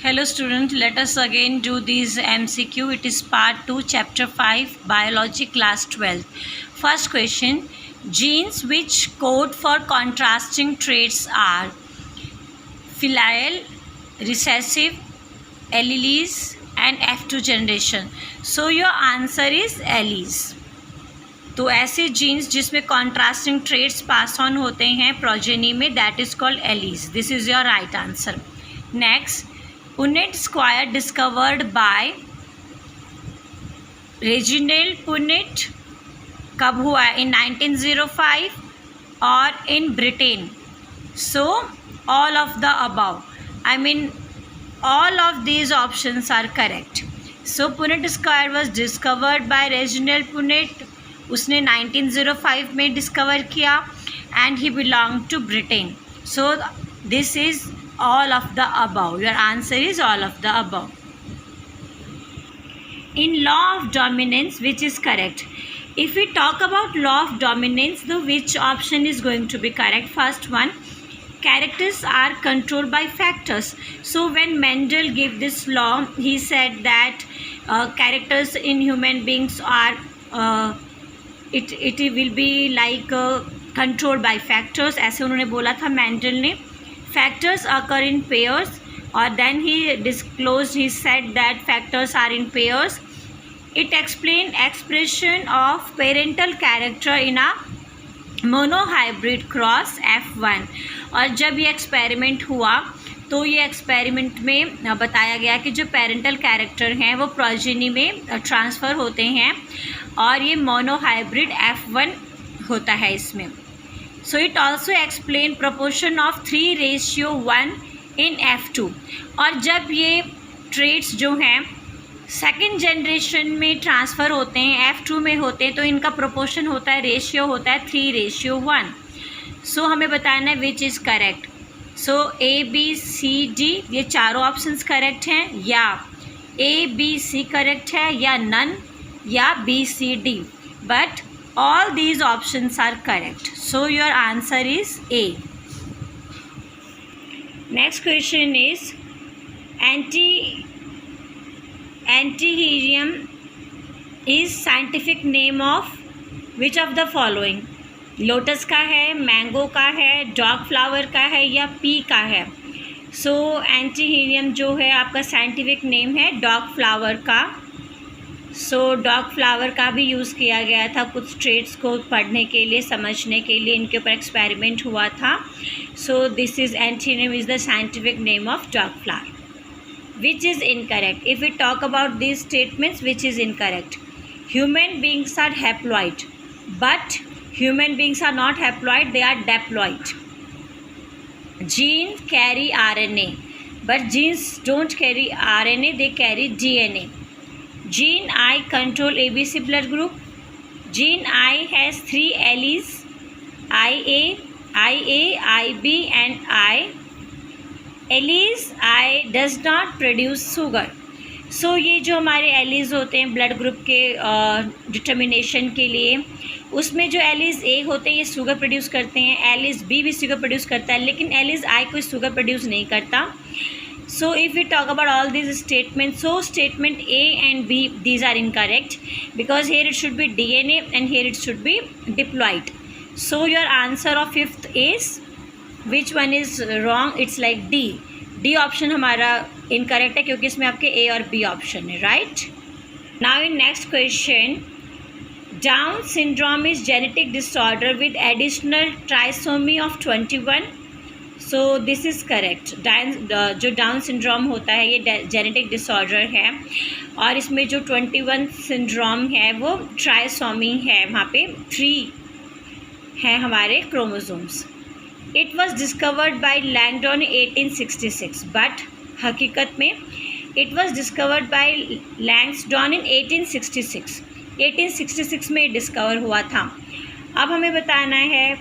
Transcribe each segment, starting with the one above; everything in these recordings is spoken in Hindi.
Hello student, let us again do this MCQ. It is part 2, chapter 5, biology, class 12. First question, genes which code for contrasting traits are filial, recessive, alleles and F2 generation. So your answer is alleles. तो ऐसे जीन्स जिसमें कॉन्ट्रास्टिंग ट्रेट्स पास ऑन होते हैं प्रोजेनी में, that is called alleles. This is your right answer. Next, Punnett square discovered by Reginald Punnett कब हुआ है? इन 1905 और in Britain. So all of the above, I mean all of these options are correct. So Punnett square was discovered by Reginald Punnett. उसने 1905 में डिस्कवर किया and he belonged to Britain. So this is all of the above. Your answer is all of the above. In law of dominance, which is correct? If we talk about law of dominance, the which option is going to be correct? First one, characters are controlled by factors. So when Mendel gave this law, he said that characters in human beings are it will be like controlled by factors. ऐसे उन्होंने बोला था मेंडल ने. factors occur in pairs, और then he disclosed, he said that factors are in pairs. It explained expression of parental character in a monohybrid cross F1. और जब ये एक्सपेरिमेंट हुआ तो ये एक्सपेरिमेंट में बताया गया कि जो पेरेंटल कैरेक्टर हैं वो प्रोजेनी में ट्रांसफ़र होते हैं और ये मोनोहाइब्रिड F1 होता है इसमें. So it also explain proportion of 3:1 in F2. और जब ये ट्रेट्स जो हैं सेकेंड जनरेशन में ट्रांसफ़र होते हैं, F2 में होते हैं, तो इनका प्रोपोर्शन होता है, रेशियो होता है 3:1. सो हमें बताना है विच is correct. So A, B, C, D ये चारों ऑप्शंस करेक्ट हैं, या A, B, C करेक्ट है, या नन, या B, C, D. But all these options are correct. So your answer is A. Next question is Anthurium is scientific name of which of the following? Lotus का है, मैंगो का है, डॉग फ्लावर का है, या पी का है? सो एंटीहीरियम जो है आपका साइंटिफिक नेम है डॉग फ्लावर का. सो डॉग फ्लावर का भी यूज़ किया गया था कुछ ट्रेट्स को पढ़ने के लिए, समझने के लिए, इनके ऊपर एक्सपेरिमेंट हुआ था. So this is Anthurium is the scientific name of dog flower. Which is incorrect? If we talk about these statements, which is incorrect? Human beings are haploid, but human beings are not haploid, they are diploid. Genes carry RNA, but genes don't carry RNA, they carry DNA. Gene I control ABC blood group. Gene I has 3 alleles, IA, IB and I. Alleles I does not produce sugar. सो ये जो हमारे एलीज होते हैं ब्लड ग्रुप के डिटर्मिनेशन के लिए, उसमें जो एलीज ए होते हैं ये शुगर प्रोड्यूस करते हैं, एलीज बी भी शुगर प्रोड्यूस करता है, लेकिन एलीज आई कोई शुगर प्रोड्यूस नहीं करता. So if you talk about all this statement, so statement A and B these are incorrect because here it should be DNA and here it should be diploid. So your answer of 5th is which one is wrong? It's like D option हमारा इनकरेक्ट है क्योंकि इसमें आपके ए और बी ऑप्शन है. Right. Now in next question, Down syndrome is genetic disorder with additional trisomy of 21. So this is correct. जो डाउन सिंड्रोम होता है ये जेनेटिक डिसऑर्डर है और इसमें जो 21 सिंड्रोम है वो ट्राइसोमी है, वहाँ पे 3 हैं हमारे chromosomes. It was discovered by Langdon 1866, but हकीकत में it was discovered by Langdon in 1866 में डिस्कवर हुआ था. अब हमें बताना है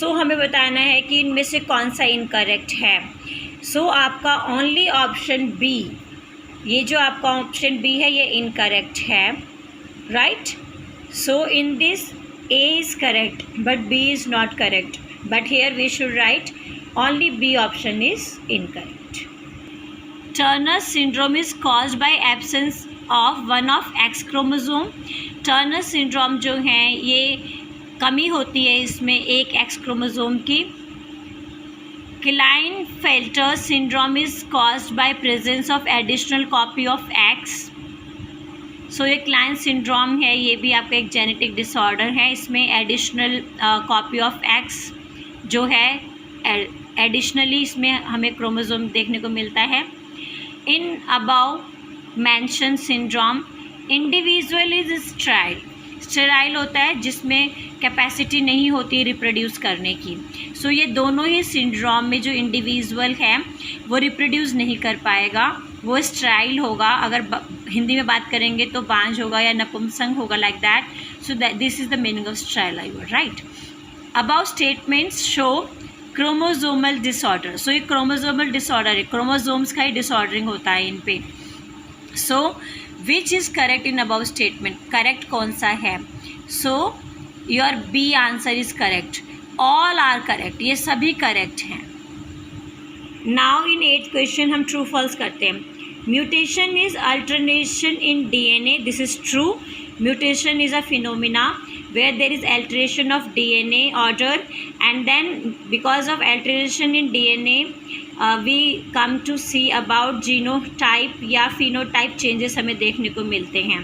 हमें बताना है कि इनमें से कौन सा इनकरेक्ट है. आपका ओनली ऑप्शन बी, ये जो आपका ऑप्शन बी है ये इनकरेक्ट है. Right. So in this A is correct but B is not correct. But here we should write only B option is incorrect. Turner syndrome is caused by absence of one of X chromosome. Turner syndrome जो है ये कमी होती है इसमें एक एक्स क्रोमोसोम की। Klinefelter syndrome is caused by presence of additional copy of X. So ये क्लाइन सिंड्रोम है, ये भी आपका एक जेनेटिक डिसऑर्डर है। इसमें एडिशनल कॉपी ऑफ एक्स जो है एडिशनली इसमें हमें क्रोमोसोम देखने को मिलता है। In above mention syndrome individual is sterile होता है जिसमें कैपेसिटी नहीं होती रिप्रोड्यूस करने की। सो ये दोनों ही सिंड्रोम में जो इंडिविजुअल है वो रिप्रोड्यूस नहीं कर पाएगा, वो स्टेराइल होगा। अगर हिंदी में बात करेंगे तो बांझ होगा या नपुंसक होगा, like that. So this is the meaning of sterile, right. Above statements show chromosomal disorder. So ये क्रोमोसोमल डिसऑर्डर है, क्रोमोसोम्स का ही डिसऑर्डरिंग होता है इन पे। So which is correct in above statement, correct कौन सा है? So your B answer is correct, all are correct, ये सभी करेक्ट हैं। नाउ इन 8th क्वेश्चन हम ट्रू फॉल्स करते हैं। Mutation is alternation in DNA, this is true. Mutation is a phenomena where there is alteration of DNA order, and then because of alteration in DNA we come to see about genotype या phenotype changes हमें देखने को मिलते हैं।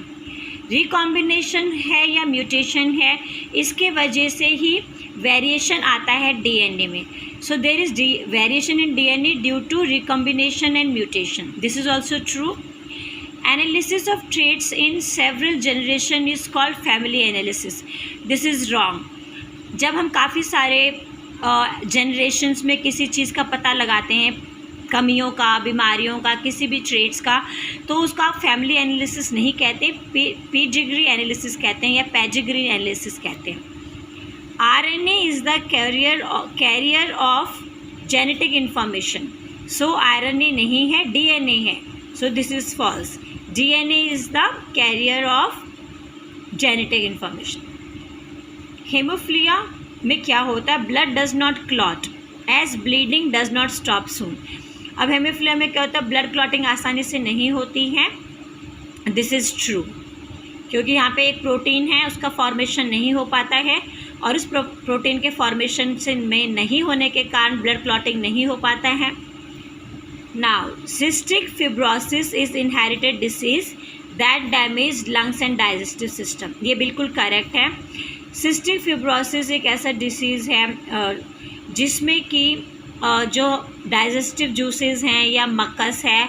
रिकॉम्बिनेशन है या म्यूटेशन है, इसके वजह से ही वेरिएशन आता है डीएनए में। So there is variation in DNA due to recombination and mutation, this is also true. Analysis of traits in several generation is called family analysis. This is wrong. जब हम काफ़ी सारे generations में किसी चीज़ का पता लगाते हैं, कमियों का, बीमारियों का, किसी भी traits का, तो उसका family analysis नहीं कहते, pedigree analysis कहते हैं या pedigree analysis कहते हैं। RNA is the carrier of genetic information. So RNA नहीं है, DNA है. So this is false. DNA is the carrier of genetic information. Hemophilia में क्या होता है? Blood does not clot as bleeding does not stop soon. अब हेमोफिलिया में क्या होता है? ब्लड क्लॉटिंग आसानी से नहीं होती है, दिस इज़ ट्रू, क्योंकि यहाँ पे एक प्रोटीन है उसका फॉर्मेशन नहीं हो पाता है, और उस प्रोटीन के फॉर्मेशन से में नहीं होने के कारण ब्लड क्लॉटिंग नहीं हो पाता है। Now, cystic fibrosis is inherited disease that damage lungs and digestive system. ये बिल्कुल करेक्ट है। cystic fibrosis एक ऐसा डिसीज़ है जिसमें कि जो डाइजेस्टिव जूसेस हैं या मक्कस है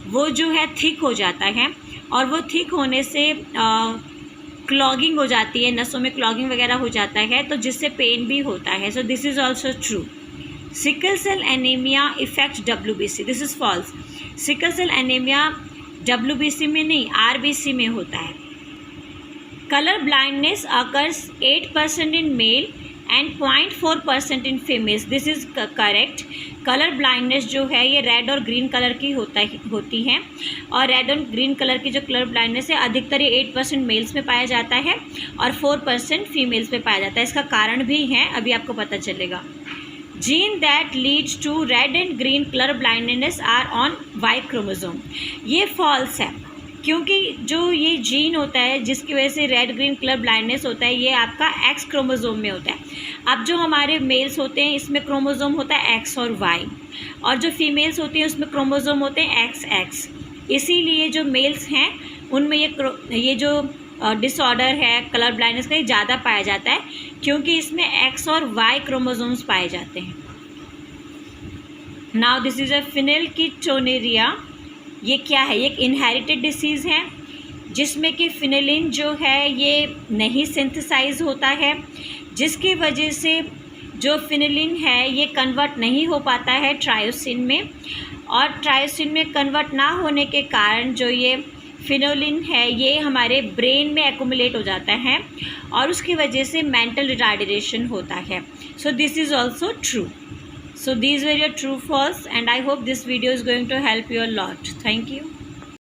वो जो है थिक हो जाता है, और वो थिक होने से क्लॉगिंग हो जाती है, नसों में क्लॉगिंग वगैरह हो जाता है, तो जिससे पेन भी होता है। So this is also true. Sickle cell anaemia effect WBC, this is false. Sickle cell anaemia WBC में नहीं, RBC में होता है। Colour blindness occurs 8% in male and 0.4% in females, this is correct. Colour blindness जो है ये रेड और ग्रीन कलर की होती है, और रेड और ग्रीन कलर की जो कलर ब्लाइंडनेस है अधिकतर ये 8% मेल्स में पाया जाता है और 4% फीमेल्स में पाया जाता है। इसका कारण भी है, अभी आपको पता चलेगा। Gene that leads to red and green colour blindness are on Y chromosome, ये फॉल्स है, क्योंकि जो ये जीन होता है जिसकी वजह से रेड ग्रीन कलर ब्लाइंडनेस होता है ये आपका एक्स क्रोमोसोम में होता है। अब जो हमारे मेल्स होते हैं इसमें क्रोमोसोम होता है एक्स और वाई, और जो फीमेल्स होती हैं उसमें क्रोमोसोम होते हैं एक्स एक्स। इसीलिए जो मेल्स हैं उनमें ये जो डिसऑर्डर है कलर ब्लाइंडनेस का, ये ज़्यादा पाया जाता है क्योंकि इसमें एक्स और वाई क्रोमोसोम्स पाए जाते हैं। नाउ दिस इज़ अ फिनेलकीटोनुरिया, ये क्या है? ये एक इनहेरिटेड डिसीज़ है जिसमें कि फिनेलिन जो है ये नहीं सिंथेसाइज होता है, जिसकी वजह से जो फिनेलिन है ये कन्वर्ट नहीं हो पाता है ट्रायोसिन में, और ट्रायोसिन में कन्वर्ट ना होने के कारण जो ये फिनोलिन है ये हमारे ब्रेन में एक्यूमुलेट हो जाता है, और उसकी वजह से मेंटल रिटार्डेशन होता है। So this is also true. So these were your true false, and I hope this video is going to help you a lot. Thank you.